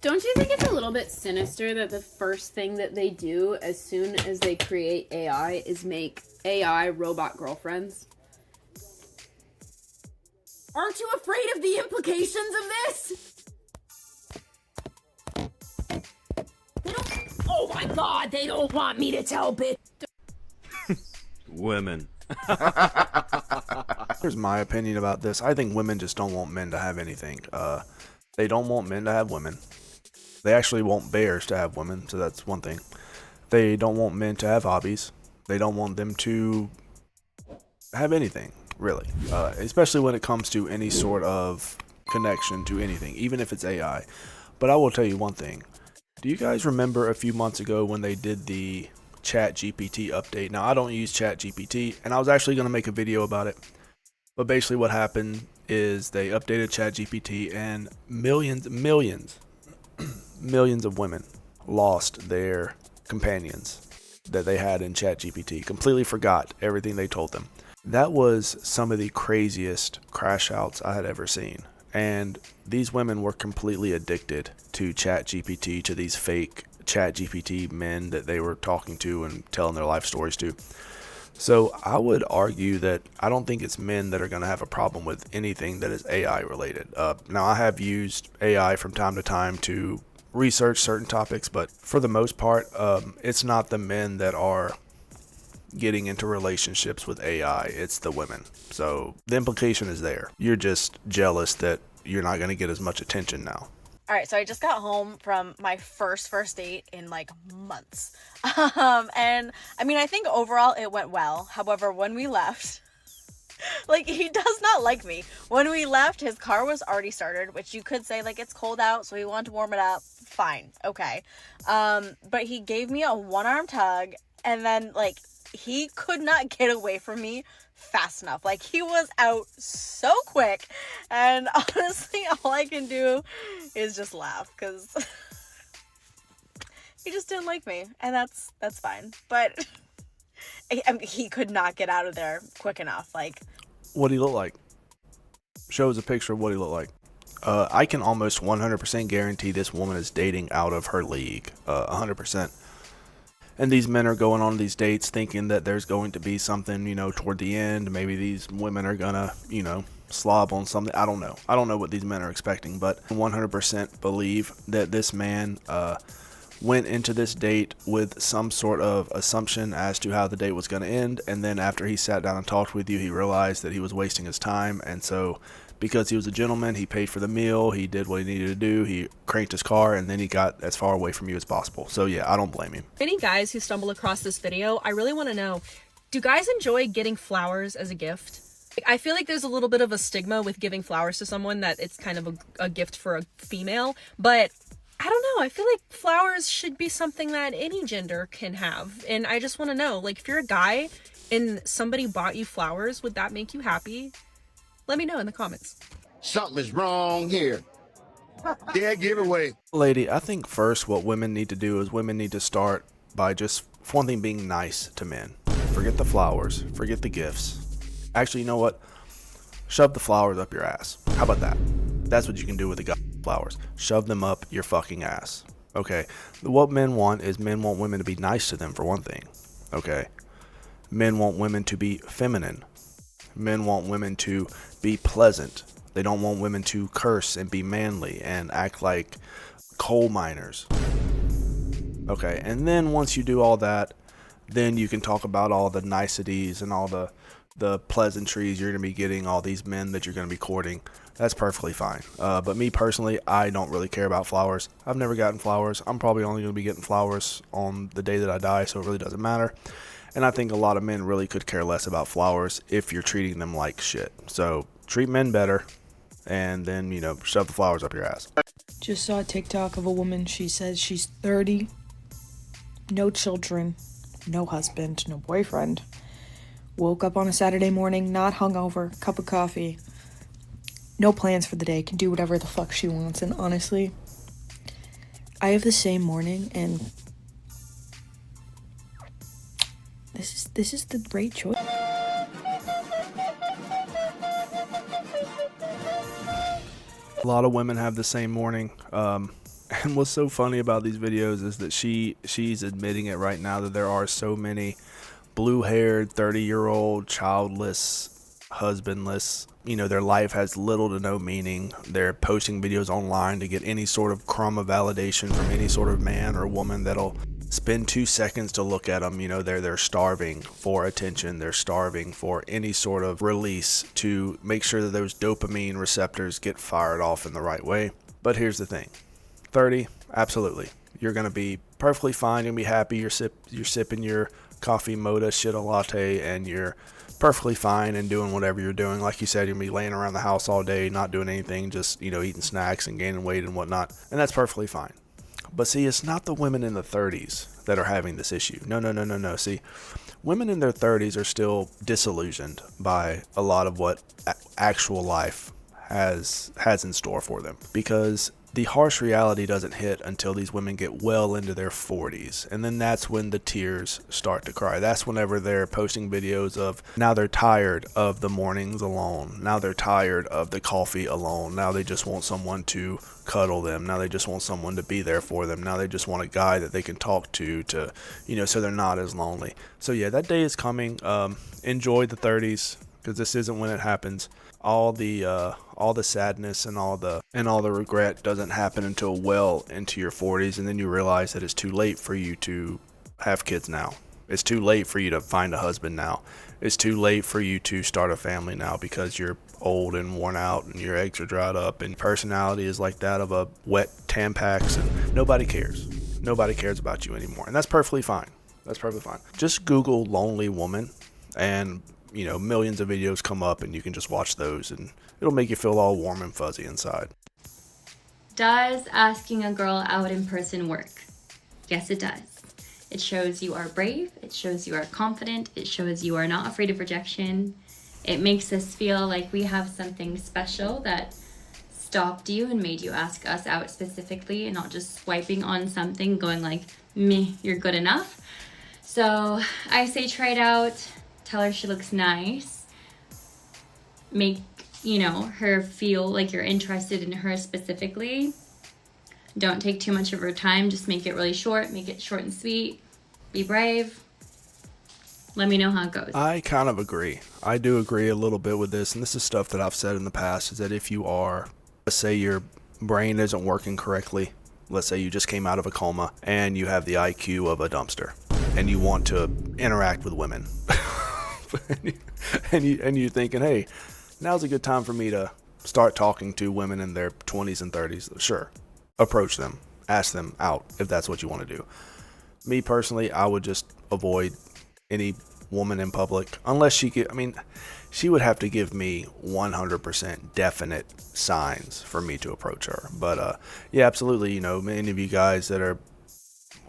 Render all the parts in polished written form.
Don't you think it's a little bit sinister that the first thing that they do as soon as they create AI is make AI robot girlfriends? Aren't you afraid of the implications of this? Oh my god, they don't want me to tell bitch. Women. Here's my opinion about this. I think women just don't want men to have anything. They don't want men to have women. They actually want bears to have women, so that's one thing. They don't want men to have hobbies. They don't want them to have anything, really. Especially when it comes to any sort of connection to anything, even if it's AI. But I will tell you one thing. Do you guys remember a few months ago when they did the ChatGPT update? Now, I don't use ChatGPT, and I was actually going to make a video about it. But basically what happened is they updated ChatGPT, and millions of women lost their companions that they had in ChatGPT. Completely forgot everything they told them. That was some of the craziest crash outs I had ever seen. And these women were completely addicted to ChatGPT, to these fake ChatGPT men that they were talking to and telling their life stories to. So I would argue that I don't think it's men that are going to have a problem with anything that is AI related. Now, I have used AI from time to time to research certain topics, but for the most part, it's not the men that are getting into relationships with AI, it's the women. So the implication is there. You're just jealous that you're not going to get as much attention now. All right, so I just got home from my first date in like months. And I mean, I think overall it went well. However, when we left, like, he does not like me. When we left, his car was already started, which you could say, like, it's cold out, so he wanted to warm it up. Fine, okay. But he gave me a one-arm tug, and then, like, he could not get away from me fast enough. Like, he was out so quick, and honestly, all I can do is just laugh, because he just didn't like me, and that's fine. But I mean, he could not get out of there quick enough. Like, what do he look like? Show us a picture of what he looked like. I can almost 100% guarantee this woman is dating out of her league. 100%. And these men are going on these dates thinking that there's going to be something, toward the end. Maybe these women are gonna, slob on something. I don't know. I don't know what these men are expecting, but 100% believe that this man went into this date with some sort of assumption as to how the date was going to end, and then after he sat down and talked with you, he realized that he was wasting his time, and so because he was a gentleman, he paid for the meal, he did what he needed to do, he cranked his car, and then he got as far away from you as possible. So yeah, I don't blame him. Any guys who stumble across this video, I really want to know, do guys enjoy getting flowers as a gift? I feel like there's a little bit of a stigma with giving flowers to someone, that it's kind of a gift for a female, but I don't know, I feel like flowers should be something that any gender can have. And I just want to know, like, if you're a guy and somebody bought you flowers, would that make you happy? Let me know in the comments. Something is wrong here. Dead giveaway. Lady, I think first what women need to do is women need to start by just, for one thing, being nice to men. Forget the flowers, forget the gifts. Actually, you know what? Shove the flowers up your ass. How about that? That's what you can do with the flowers. Shove them up your fucking ass. Okay? What men want is men want women to be nice to them, for one thing. Okay? Men want women to be feminine. Men want women to be pleasant. They don't want women to curse and be manly and act like coal miners. Okay, and then once you do all that, then you can talk about all the niceties and all the pleasantries you're going to be getting, all these men that you're going to be courting. That's perfectly fine. But me personally, I don't really care about flowers. I've never gotten flowers. I'm probably only going to be getting flowers on the day that I die, so it really doesn't matter. And I think a lot of men really could care less about flowers if you're treating them like shit. So treat men better, and then, shove the flowers up your ass. Just saw a TikTok of a woman. She says she's 30, no children, no husband, no boyfriend. Woke up on a Saturday morning, not hungover, cup of coffee, no plans for the day, can do whatever the fuck she wants. And honestly, I have the same morning, and this is the right choice. A lot of women have the same morning. And what's so funny about these videos is that she's admitting it right now that there are so many blue-haired 30-year-old childless, husbandless, their life has little to no meaning. They're posting videos online to get any sort of crumb of validation from any sort of man or woman that'll spend 2 seconds to look at them. They're starving for attention. They're starving for any sort of release to make sure that those dopamine receptors get fired off in the right way. But here's the thing. 30, absolutely. You're going to be perfectly fine. You're going to be happy. You're sipping your coffee mocha shit latte, and you're perfectly fine and doing whatever you're doing. Like you said, you're going to be laying around the house all day, not doing anything, just, eating snacks and gaining weight and whatnot. And that's perfectly fine. But see, it's not the women in the 30s that are having this issue. No. See, women in their 30s are still disillusioned by a lot of what actual life has in store for them, because the harsh reality doesn't hit until these women get well into their 40s, and then that's when the tears start to cry. That's whenever they're posting videos of now they're tired of the mornings alone, now they're tired of the coffee alone, now they just want someone to cuddle them, now they just want someone to be there for them, now they just want a guy that they can talk to so they're not as lonely. So yeah, that day is coming. Enjoy the 30s, because this isn't when it happens. All the sadness and all the regret doesn't happen until well into your 40s, and then you realize that it's too late for you to have kids now. It's too late for you to find a husband now. It's too late for you to start a family now, because you're old and worn out and your eggs are dried up and personality is like that of a wet Tampax, and nobody cares. Nobody cares about you anymore, and that's perfectly fine. That's perfectly fine. Just Google lonely woman, and millions of videos come up, and you can just watch those, and it'll make you feel all warm and fuzzy inside. Does asking a girl out in person work? Yes, it does. It shows you are brave. It shows you are confident. It shows you are not afraid of rejection. It makes us feel like we have something special that stopped you and made you ask us out specifically, and not just swiping on something going like, meh, you're good enough. So I say try it out. Tell her she looks nice. Make, her feel like you're interested in her specifically. Don't take too much of her time. Just make it really short. Make it short and sweet. Be brave. Let me know how it goes. I kind of agree. I do agree a little bit with this, and this is stuff that I've said in the past, is that if you are, let's say your brain isn't working correctly, let's say you just came out of a coma and you have the IQ of a dumpster and you want to interact with women. and you're thinking, hey, now's a good time for me to start talking to women in their 20s and 30s. Sure, approach them, ask them out if that's what you want to do. Me personally, I would just avoid any woman in public unless she would have to give me 100% definite signs for me to approach her. But yeah, absolutely. Many of you guys that are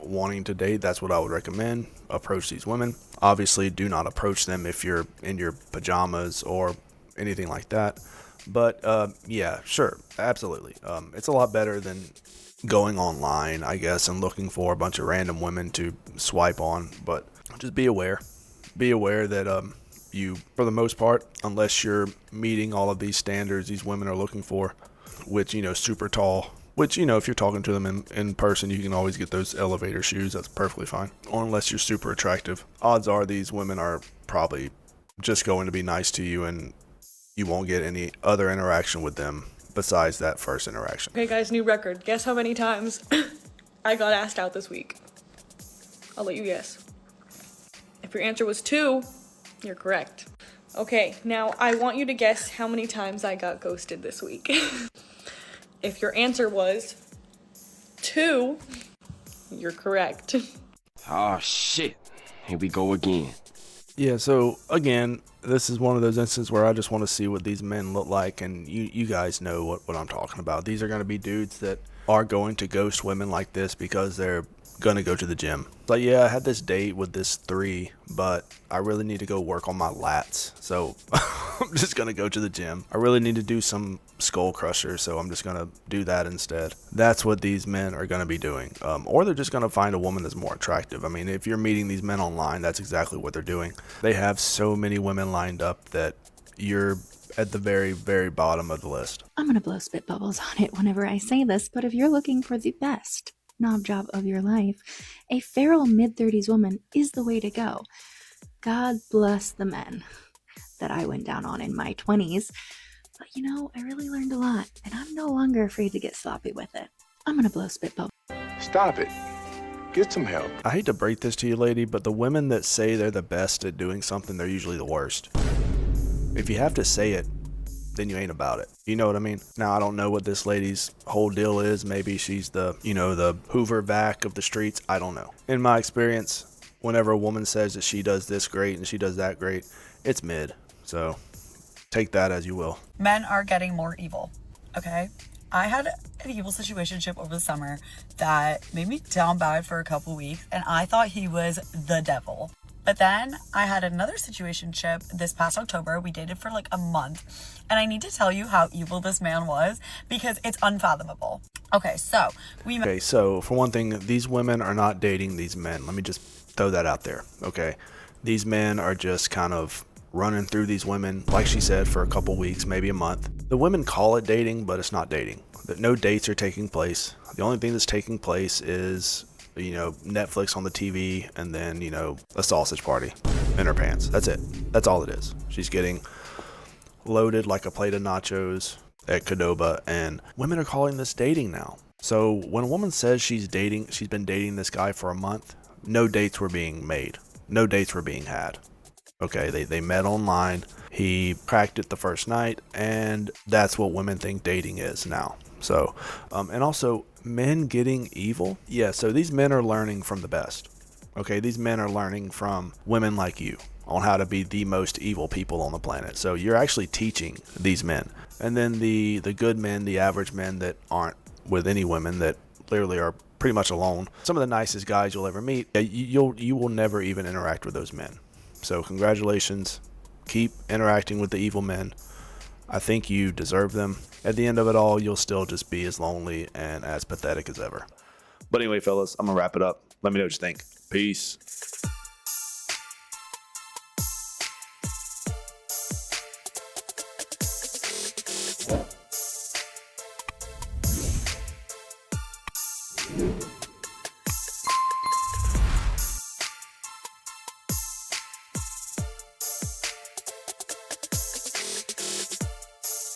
wanting to date, that's what I would recommend. Approach these women. Obviously, do not approach them if you're in your pajamas or anything like that. But yeah, sure, absolutely. It's a lot better than going online, I guess, and looking for a bunch of random women to swipe on. But just be aware. Be aware that you, for the most part, unless you're meeting all of these standards these women are looking for, which, super tall, which, if you're talking to them in person, you can always get those elevator shoes. That's perfectly fine. Or unless you're super attractive. Odds are these women are probably just going to be nice to you, and you won't get any other interaction with them besides that first interaction. Okay, guys, new record. Guess how many times I got asked out this week? I'll let you guess. If your answer was 2, you're correct. Okay, now I want you to guess how many times I got ghosted this week. If your answer was 2, you're correct. Oh shit, here we go again. Yeah, so again, this is one of those instances where I just want to see what these men look like, and you guys know what I'm talking about. These are going to be dudes that are going to ghost women like this because they're going to go to the gym. Like, yeah, I had this date with this 3, but I really need to go work on my lats, so I'm just going to go to the gym. I really need to do some skull crusher, so I'm just going to do that instead. That's what these men are going to be doing. Or they're just going to find a woman that's more attractive. I mean, if you're meeting these men online, that's exactly what they're doing. They have so many women lined up that you're at the very, very bottom of the list. I'm gonna blow spit bubbles on it whenever I say this, but if you're looking for the best knob job of your life, a feral mid-30s woman is the way to go. God bless the men that I went down on in my 20s. But you know, I really learned a lot, and I'm no longer afraid to get sloppy with it. I'm gonna blow spit bubbles. Stop it. Get some help. I hate to break this to you, lady, but the women that say they're the best at doing something, they're usually the worst. If you have to say it, then you ain't about it. You know what I mean? Now, I don't know what this lady's whole deal is. Maybe she's the, you know, the Hoover vac of the streets. I don't know. In my experience, whenever a woman says that she does this great and she does that great, it's mid. So take that as you will. Men are getting more evil, okay? I had an evil situationship over the summer that made me down bad for a couple weeks, and I thought he was the devil. But then I had another situationship this past October. We dated for like a month, and I need to tell you how evil this man was because it's unfathomable. Okay, so for one thing, these women are not dating these men. Let me just throw that out there, okay? These men are just kind of running through these women, like she said, for a couple weeks, maybe a month. The women call it dating, but it's not dating. No dates are taking place. The only thing that's taking place is, you know, Netflix on the TV, and then, you know, a sausage party in her pants. That's it. That's all it is. She's getting loaded like a plate of nachos at Qdoba, and women are calling this dating now. So when a woman says she's been dating this guy for a month, no dates were being made. No dates were being had. Okay, they met online. He cracked it the first night, and that's what women think dating is now. So, and also men getting evil. Yeah, so these men are learning from the best. Okay, these men are learning from women like you on how to be the most evil people on the planet. So you're actually teaching these men. And then the good men, the average men that aren't with any women, that literally are pretty much alone. Some of the nicest guys you'll ever meet, you will never even interact with those men. So congratulations. Keep interacting with the evil men. I think you deserve them. At the end of it all, you'll still just be as lonely and as pathetic as ever. But anyway, fellas, I'm going to wrap it up. Let me know what you think. Peace.